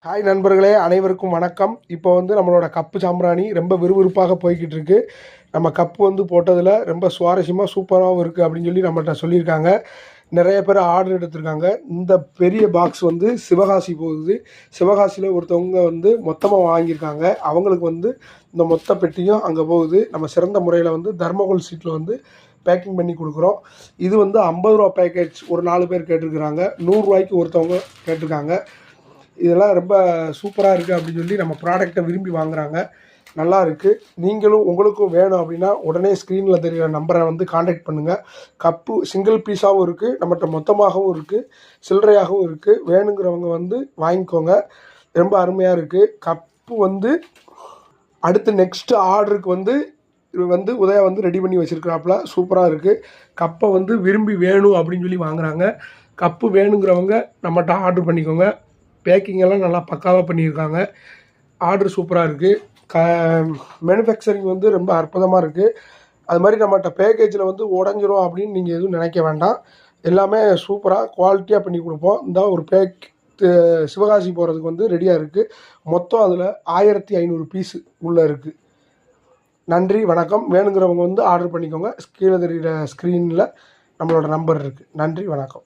Hi நண்பர்களே, அனைவருக்கும் வணக்கம். இப்போ நம்மளோட கப்பு சாம்பிராணி ரொம்ப விறுவிறுப்பாக போய்கிட்டு இருக்கு. நம்ம கப்பு போட்டதில் ரொம்ப சுவாரஸ்யமாக சூப்பராகவும் இருக்குது அப்படின்னு சொல்லி நம்மள்கிட்ட சொல்லியிருக்காங்க. நிறைய பேர் ஆர்டர் எடுத்திருக்காங்க. இந்த பெரிய பாக்ஸ் சிவகாசி போகுது. சிவகாசியில் ஒருத்தவங்க மொத்தமாக வாங்கியிருக்காங்க. அவங்களுக்கு இந்த மொத்த பெட்டியும் அங்கே போகுது. நம்ம சிறந்த முறையில் தர்மகோல் சீட்டில் பேக்கிங் பண்ணி கொடுக்குறோம். இது 50 ரூபா பேக்கேஜ். ஒரு 4 பேர் கேட்டிருக்கிறாங்க. 100 ரூபாய்க்கு ஒருத்தவங்க கேட்டிருக்காங்க. இதெல்லாம் ரொம்ப சூப்பராக இருக்குது அப்படின்னு சொல்லி நம்ம ப்ராடக்டை விரும்பி வாங்குகிறாங்க. நல்லா இருக்குது. நீங்களும் உங்களுக்கும் வேணும் அப்படின்னா உடனே ஸ்க்ரீனில் தெரிகிற நம்பரை காண்டாக்ட் பண்ணுங்கள். கப்பு சிங்கிள் பீஸாகவும் இருக்குது, நம்மகிட்ட மொத்தமாகவும் இருக்குது, சில்லறையாகவும் இருக்குது. வேணுங்கிறவங்க வாங்கிக்கோங்க. ரொம்ப அருமையாக இருக்குது. கப்பு அடுத்து நெக்ஸ்ட்டு ஆர்டருக்கு உதயா ரெடி பண்ணி வச்சுருக்கிறாப்புல. சூப்பராக இருக்குது. கப்பை விரும்பி வேணும் அப்படின்னு சொல்லி வாங்குகிறாங்க. கப்பு வேணுங்கிறவங்க நம்மகிட்ட ஆர்டர் பண்ணிக்கோங்க. பேக்கிங் எல்லாம் நல்லா பக்காவாக பண்ணியிருக்காங்க. ஆர்டர் சூப்பராக இருக்குது. மேனுஃபேக்சரிங் ரொம்ப அற்புதமாக இருக்குது. அது மாதிரி நம்மகிட்ட பேக்கேஜில் உடஞ்சிரும் அப்படின்னு நீங்கள் எதுவும் நினைக்க வேண்டாம். எல்லாமே சூப்பராக குவாலிட்டியாக பண்ணி கொடுப்போம். இந்த ஒரு பேக் சிவகாசி போகிறதுக்கு ரெடியாக இருக்குது. மொத்தம் அதில் 1500 பீஸு உள்ளே இருக்குது. நன்றி, வணக்கம். வேணுங்கிறவங்க ஆர்டர் பண்ணிக்கோங்க. கீழே தெரிகிற ஸ்க்ரீனில் நம்மளோட நம்பர் இருக்குது. நன்றி, வணக்கம்.